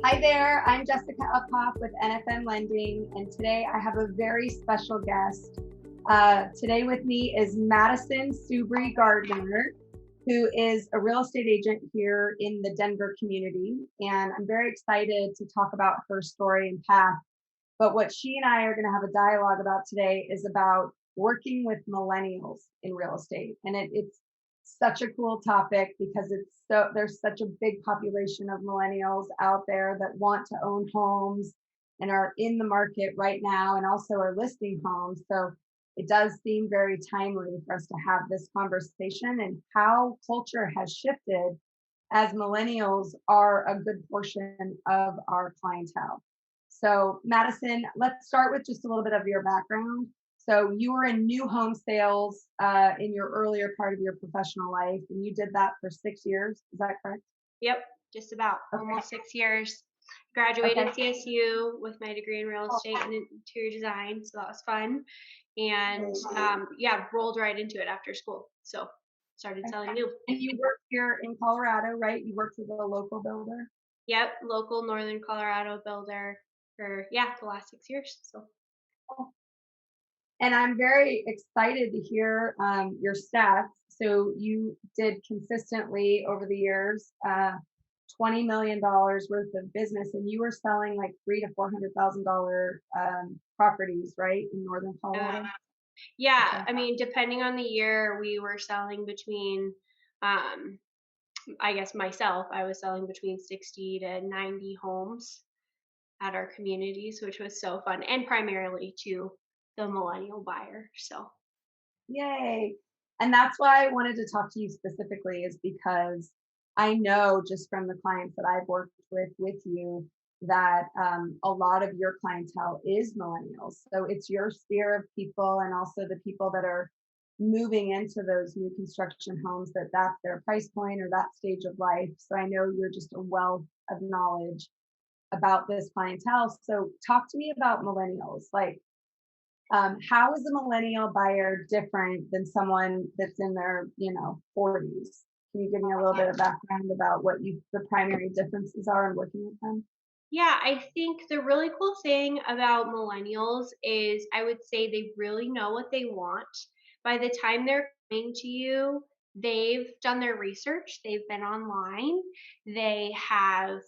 Hi there, I'm Jessica Uphoff with NFM Lending, and today I have a very special guest. Today with me is Madison Gardner, who is a real estate agent here in the Denver community. And I'm very excited to talk about her story and path. But what she and I are going to have a dialogue about today is about working with millennials in real estate. And it's such a cool topic because there's such a big population of millennials out there that want to own homes and are in the market right now and also are listing homes. So it does seem very timely for us to have this conversation and how culture has shifted as millennials are a good portion of our clientele. So, Madison, let's start with just a little bit of your background. So, you were in new home sales in your earlier part of your professional life, and you did that for 6 years. Is that correct? Yep, just about Okay. almost 6 years. Graduated Okay. CSU with my degree in real Oh, estate and interior design, so that was fun. And okay. yeah, rolled right into it after school. So started selling new. And you work here in Colorado, right? You work for the local builder. Yep, local Northern Colorado builder for the last 6 years. So And I'm very excited to hear your stats. So you did consistently over the years $20 million worth of business, and you were selling like three to $400,000 properties, right, in Northern uh, Colorado. yeah, Okay. I mean, depending on the year, we were selling between um, I guess myself, I was selling between 60 to 90 homes at our communities, which was so fun, and primarily to the millennial buyer. So Yay! And that's why I wanted to talk to you specifically, is because I know just from the clients that I've worked with you that a lot of your clientele is millennials. So it's your sphere of people and also the people that are moving into those new construction homes that's their price point or that stage of life. So I know you're just a wealth of knowledge about this clientele. So talk to me about millennials. Like, how is a millennial buyer different than someone that's in their, 40s? Can you give me a little bit of background about the primary differences are in working with them? yeah, I think the really cool thing about millennials is I would say they really know what they want. By the time they're coming to you, they've done their research, they've been online, they have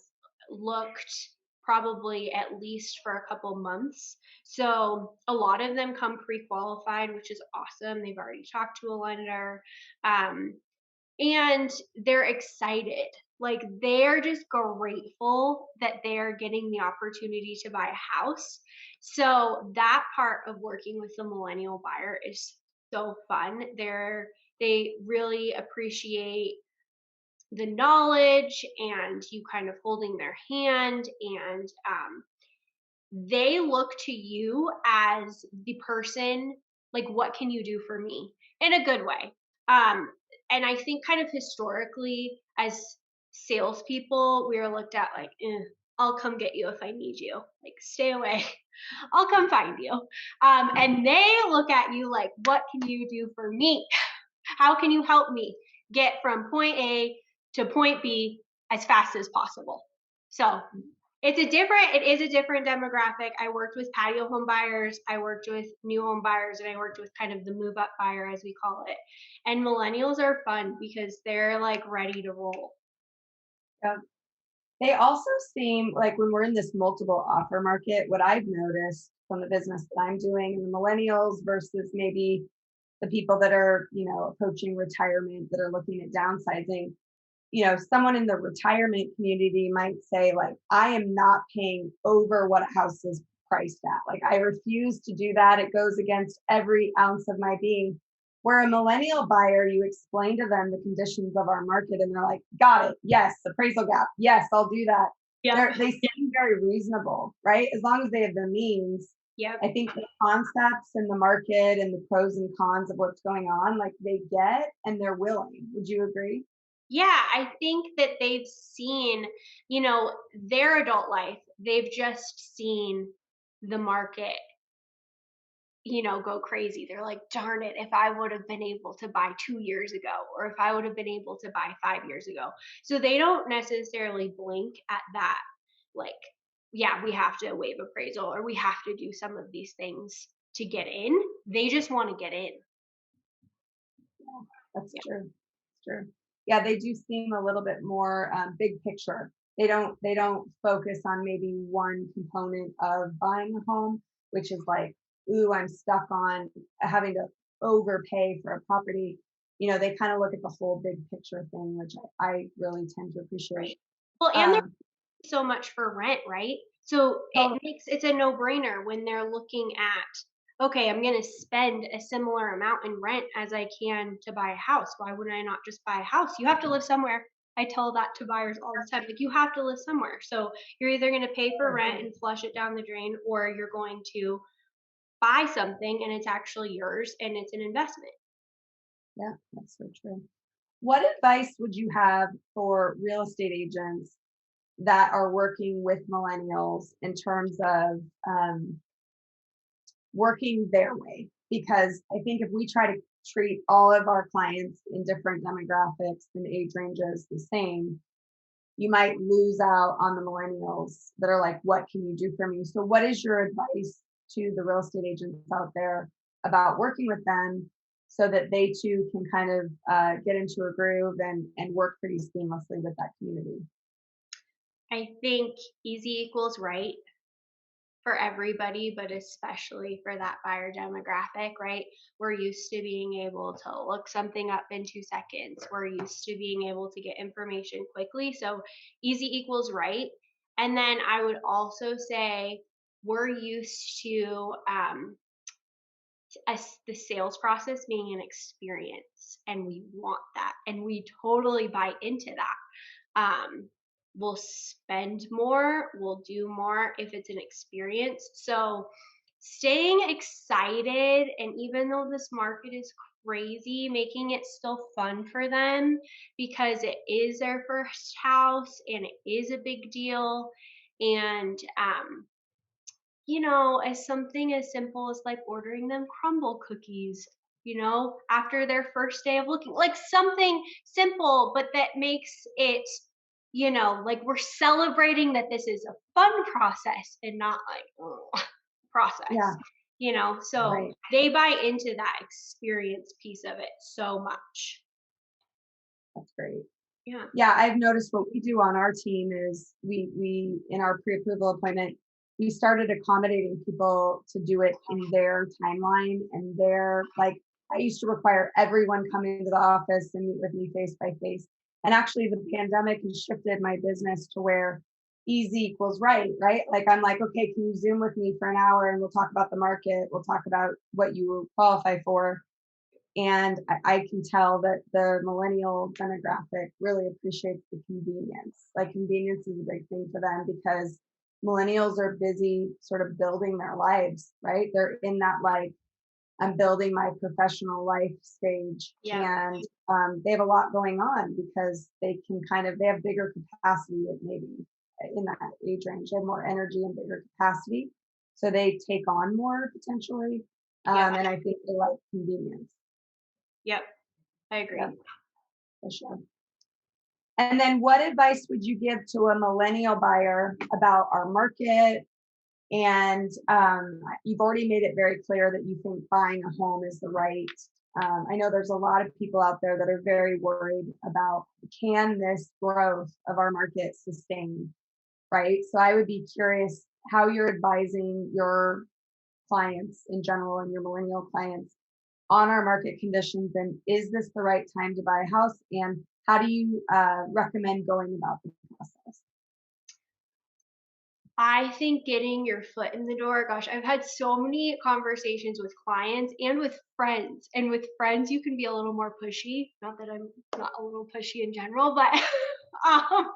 looked probably at least for a couple months. So a lot of them come pre-qualified, which is awesome. They've already talked to a lender. Um, and they're excited. Like they're just grateful that they're getting the opportunity to buy a house. So that part of working with the millennial buyer is so fun. They really appreciate the knowledge and you kind of holding their hand, and they look to you as the person, like, what can you do for me in a good way? Um, and I think kind of historically, as salespeople, we are looked at like, I'll come get you if I need you. Like, stay away. I'll come find you. And they look at you like, what can you do for me? How can you help me get from point A to point B as fast as possible? So it is a different demographic. I worked with patio home buyers, I worked with new home buyers, and I worked with kind of the move up buyer, as we call it. And millennials are fun because they're like ready to roll. Yeah. They also seem like when we're in this multiple offer market, what I've noticed from the business that I'm doing, the millennials versus maybe the people that are, approaching retirement that are looking at downsizing, someone in the retirement community might say, like, I am not paying over what a house is priced at. Like, I refuse to do that. It goes against every ounce of my being. Where a millennial buyer, you explain to them the conditions of our market and they're like, got it. Yes, appraisal gap. Yes, I'll do that. Yep. They seem very reasonable, right? As long as they have the means. Yep. I think the concepts in the market and the pros and cons of what's going on, like they get and they're willing. Would you agree? Yeah, I think that they've seen, their adult life. They've just seen the market go crazy. They're like, darn it, if I would have been able to buy 2 years ago, or if I would have been able to buy 5 years ago. So they don't necessarily blink at that like, yeah, we have to waive appraisal or we have to do some of these things to get in. They just want to get in. Yeah, that's Yeah. true. True. Yeah, they do seem a little bit more big picture. They don't focus on maybe one component of buying a home, which is like, ooh, I'm stuck on having to overpay for a property. They kind of look at the whole big picture thing, which I really tend to appreciate. Right. Well, and Um, so much for rent, right? So so it's a no-brainer when they're looking at, okay, I'm going to spend a similar amount in rent as I can to buy a house. Why wouldn't I not just buy a house? You have to live somewhere. I tell that to buyers all the time. Like, you have to live somewhere. So you're either going to pay for rent and flush it down the drain, or you're going to buy something and it's actually yours and it's an investment. yeah, that's so true. What advice would you have for real estate agents that are working with millennials in terms of working their way? Because I think if we try to treat all of our clients in different demographics and age ranges the same, you might lose out on the millennials that are like, what can you do for me? So, what is your advice to the real estate agents out there about working with them so that they too can kind of get into a groove and work pretty seamlessly with that community? I think easy equals right for everybody, but especially for that buyer demographic, right? We're used to being able to look something up in 2 seconds. We're used to being able to get information quickly. So easy equals right. And then I would also say we're used to the sales process being an experience, and we want that. And we totally buy into that. We'll spend more, we'll do more if it's an experience. So staying excited, and even though this market is crazy, making it still fun for them because it is their first house and it is a big deal. And as something as simple as like ordering them crumble cookies, after their first day of looking, like something simple, but that makes it, like we're celebrating that this is a fun process and not like, oh, process, Yeah, so right. they buy into that experience piece of it so much. That's great. Yeah. Yeah, I've noticed what we do on our team is we in our pre-approval appointment, we started accommodating people to do it in their timeline and their like I used to require everyone coming to the office and meet with me face by face. And actually the pandemic has shifted my business to where easy equals right, right? Like I'm like, okay, can you Zoom with me for an hour and we'll talk about the market, we'll talk about what you qualify for. And I can tell that the millennial demographic really appreciates the convenience. Like convenience is a big thing for them because millennials are busy sort of building their lives, right? They're in that like, I'm building my professional life stage. Yep. And they have a lot going on because they have bigger capacity at maybe in that age range. They have more energy and bigger capacity. So they take on more potentially. Yep. And I think they like convenience. Yep. I Yeah, agree. for sure. And then what advice would you give to a millennial buyer about our market? And you've already made it very clear that you think buying a home is the right. I know there's a lot of people out there that are very worried about can this growth of our market sustain, right? So I would be curious how you're advising your clients in general and your millennial clients on our market conditions, and is this the right time to buy a house, and how do you recommend going about the process? I think getting your foot in the door, gosh, I've had so many conversations with clients and with friends. And with friends, you can be a little more pushy. Not that I'm not a little pushy in general, but um,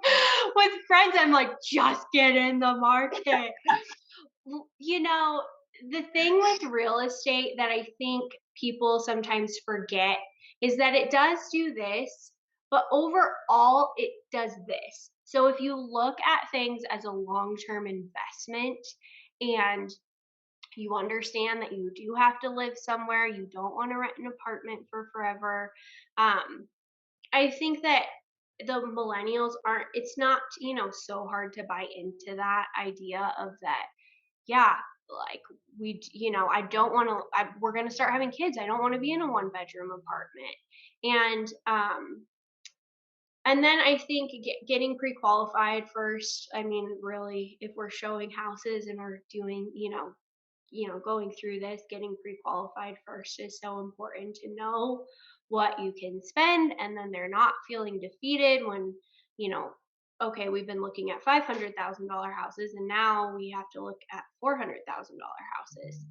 with friends, I'm like, just get in the market. You know, the thing with real estate that I think people sometimes forget is that it does do this, but overall, it does this. So if you look at things as a long term investment and you understand that you do have to live somewhere, you don't want to rent an apartment for forever. I think that the millennials aren't, it's not, so hard to buy into that idea of that. Yeah, like I don't want to, we're going to start having kids. I don't want to be in a one bedroom apartment. And then I think getting pre-qualified first. I mean, really, if we're showing houses and are doing, going through this, getting pre-qualified first is so important to know what you can spend, and then they're not feeling defeated when, you know, okay, we've been looking at $500,000 houses, and now we have to look at $400,000 houses.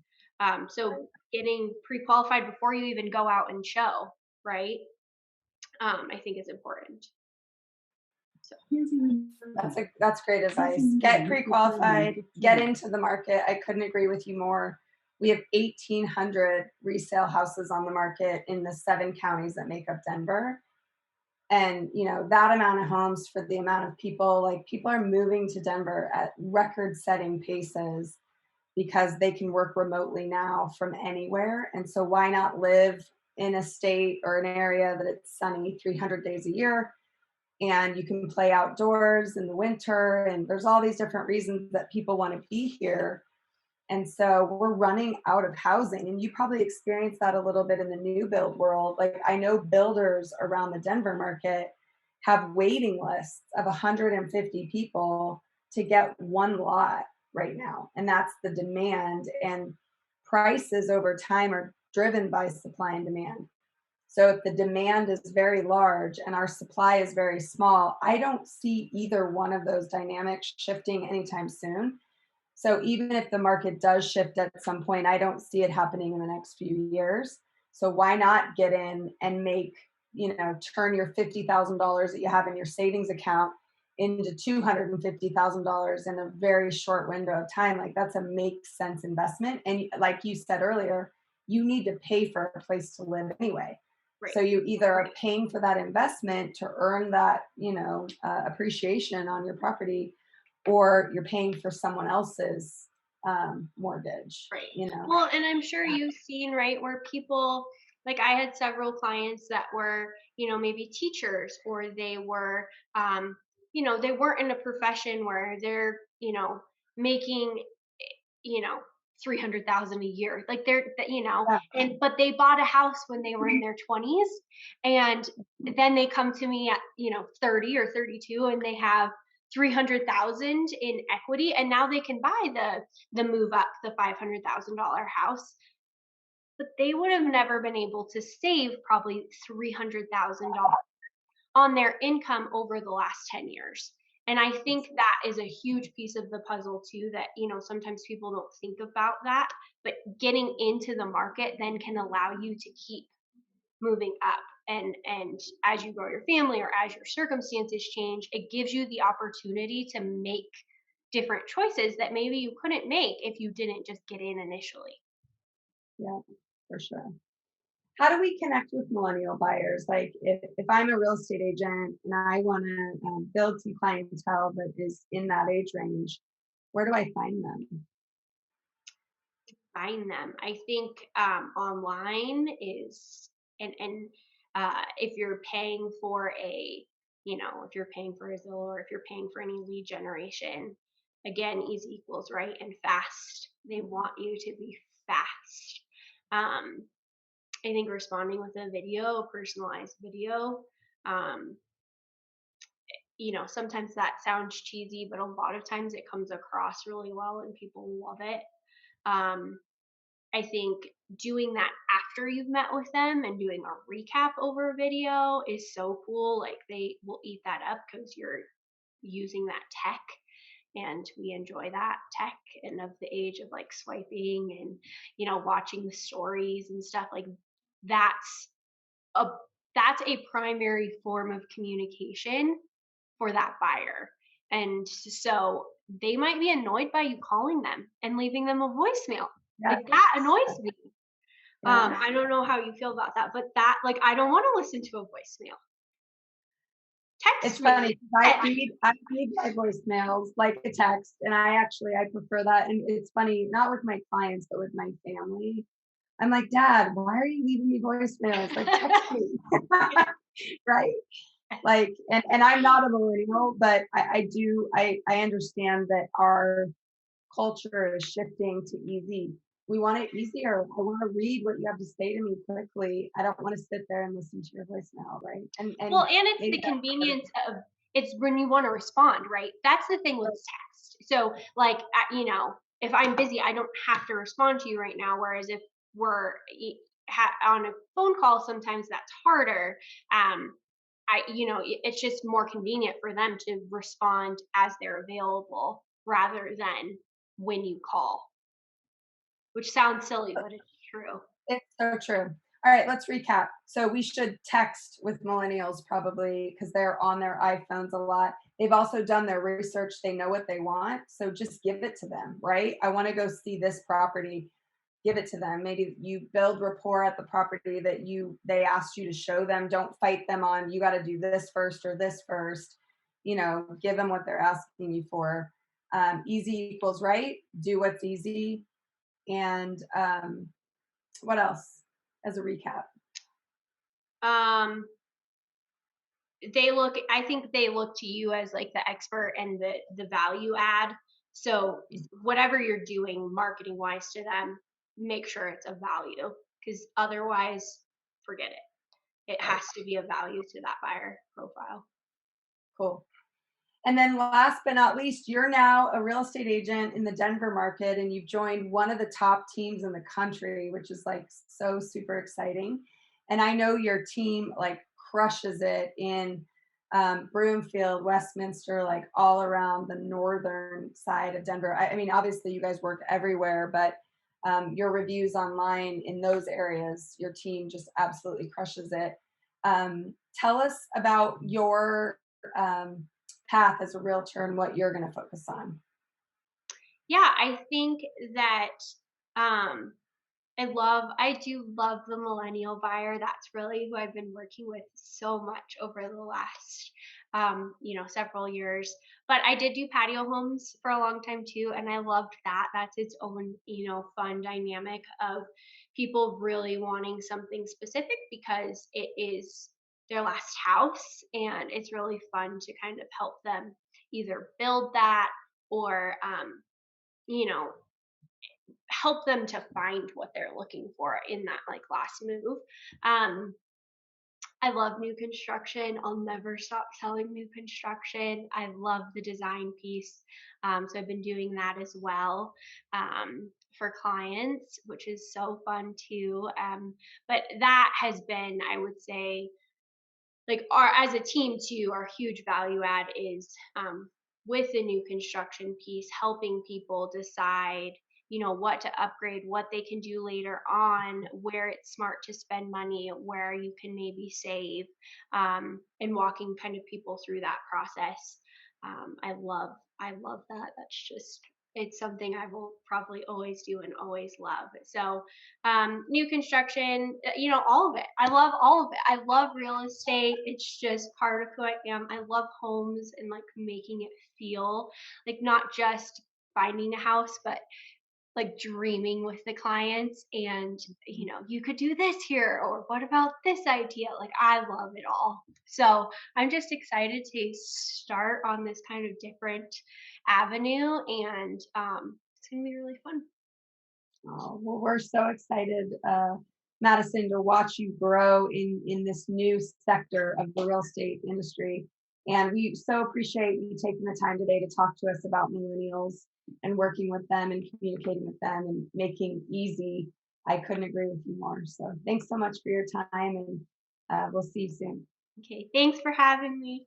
So getting pre-qualified before you even go out and show, right? I think is important. So. That's great advice. Get pre-qualified, get into the market. I couldn't agree with you more. We have 1,800 resale houses on the market in the 7 counties that make up Denver. And that amount of homes for the amount of people, like people are moving to Denver at record-setting paces because they can work remotely now from anywhere. And so why not live in a state or an area that it's sunny 300 days a year, and you can play outdoors in the winter, and there's all these different reasons that people want to be here. And so we're running out of housing, and you probably experienced that a little bit in the new build world. Like I know builders around the Denver market have waiting lists of 150 people to get one lot right now, and that's the demand. And prices over time are driven by supply and demand. So if the demand is very large and our supply is very small, I don't see either one of those dynamics shifting anytime soon. So even if the market does shift at some point, I don't see it happening in the next few years. So why not get in and make, turn your $50,000 that you have in your savings account into $250,000 in a very short window of time? Like that's a make sense investment. And like you said earlier, you need to pay for a place to live anyway. Right. So you either are paying for that investment to earn that, appreciation on your property, or you're paying for someone else's mortgage. Right. Well, and I'm sure you've seen, right, where people, like I had several clients that were, maybe teachers, or they were, they weren't in a profession where they're, making, you know, 300,000 a year. Like Yeah. but they bought a house when they were in their 20s, and then they come to me at, 30 or 32, and they have 300,000 in equity, and now they can buy the move up, the $500,000 house. But they would have never been able to save probably $300,000 on their income over the last 10 years. And I think that is a huge piece of the puzzle too, that, sometimes people don't think about that, but getting into the market then can allow you to keep moving up. And as you grow your family, or as your circumstances change, it gives you the opportunity to make different choices that maybe you couldn't make if you didn't just get in initially. Yeah, for sure. How do we connect with millennial buyers? Like if I'm a real estate agent and I want to build some clientele that is in that age range, where do I find them? Find them. I think online is, and if you're paying for if you're paying for a Zillow, or if you're paying for any lead generation, again, easy equals right and fast. They want you to be fast. I think responding with a video, a personalized video, um, sometimes that sounds cheesy, but a lot of times it comes across really well and people love it. Um, I think doing that after you've met with them and doing a recap over video is so cool. Like they will eat that up because you're using that tech, and we enjoy that tech, and of the age of like swiping and watching the stories and stuff. Like that's a that's a primary form of communication for that buyer. And so they might be annoyed by you calling them and leaving them a voicemail. Yeah. Like that annoys me. Yeah. I don't know how you feel about that, but that, like, I don't want to listen to a voicemail. Text It's me. funny. I read my voicemails like a text, and I prefer that. And it's funny, not with my clients, but with my family. I'm like, Dad, why are you leaving me voicemails? Like, text me, right? Like, and I'm not a millennial, but I understand that our culture is shifting to easy. We want it easier. I want to read what you have to say to me quickly. I don't want to sit there and listen to your voicemail, right? And Well, and it's maybe the that's part of convenience of it's when you want to respond, right? That's the thing with it. text. So, like, if I'm busy, I don't have to respond to you right now. Whereas if we're on a phone call, sometimes that's harder. Um, it's just more convenient for them to respond as they're available rather than when you call, which sounds silly, but it's true. It's so true. All right, let's recap. So we should text with millennials probably because they're on their iPhones a lot. They've also done their research. They know what they want. So just give it to them, right? I want to go see this property. Give it to them. Maybe you build rapport at the property that they asked you to show them. Don't fight them on you got to do this first or this first. Give them what they're asking you for. Easy equals right. Do what's easy. And what else as a recap? Um, I think they look to you as like the expert and the value add. So whatever you're doing marketing wise to them, make sure it's a value because otherwise forget it. It Right. has to be a value to that buyer profile. Cool. And then last but not least, you're now a real estate agent in the Denver market and you've joined one of the top teams in the country, which is like so super exciting. And I know your team like crushes it in Broomfield, Westminster, like all around the northern side of Denver. I mean, obviously you guys work everywhere, but your reviews online in those areas, your team just absolutely crushes it. Tell us about your um, path as a realtor and what you're going to focus on. Yeah, I think that um I do love the millennial buyer. That's really who I've been working with so much over the last, several years. But I did do patio homes for a long time too, and I loved that. That's its own, fun dynamic of people really wanting something specific because it is their last house, and it's really fun to kind of help them either build that or, you know, help them to find what they're looking for in that like last move. Um, I love new construction. I'll never stop selling new construction. I love the design piece. So I've been doing that as well for clients, which is so fun too. But that has been, I would say, like our as a team too, our huge value add is with the new construction piece, helping people decide, what to upgrade, what they can do later on, where it's smart to spend money, where you can maybe save, and walking kind of people through that process. I love that. That's just it's something I will probably always do and always love. So new construction, all of it. I love all of it. I love real estate. It's just part of who I am. I love homes and like making it feel like not just finding a house, but like dreaming with the clients and you could do this here or what about this idea, like I love it all. So I'm just excited to start on this kind of different avenue, and it's gonna be really fun. Oh, well, we're so excited, Madison, to watch you grow in this new sector of the real estate industry. And we so appreciate you taking the time today to talk to us about millennials and working with them and communicating with them and making easy. I couldn't agree with you more. So thanks so much for your time, and we'll see you soon. Okay, thanks for having me.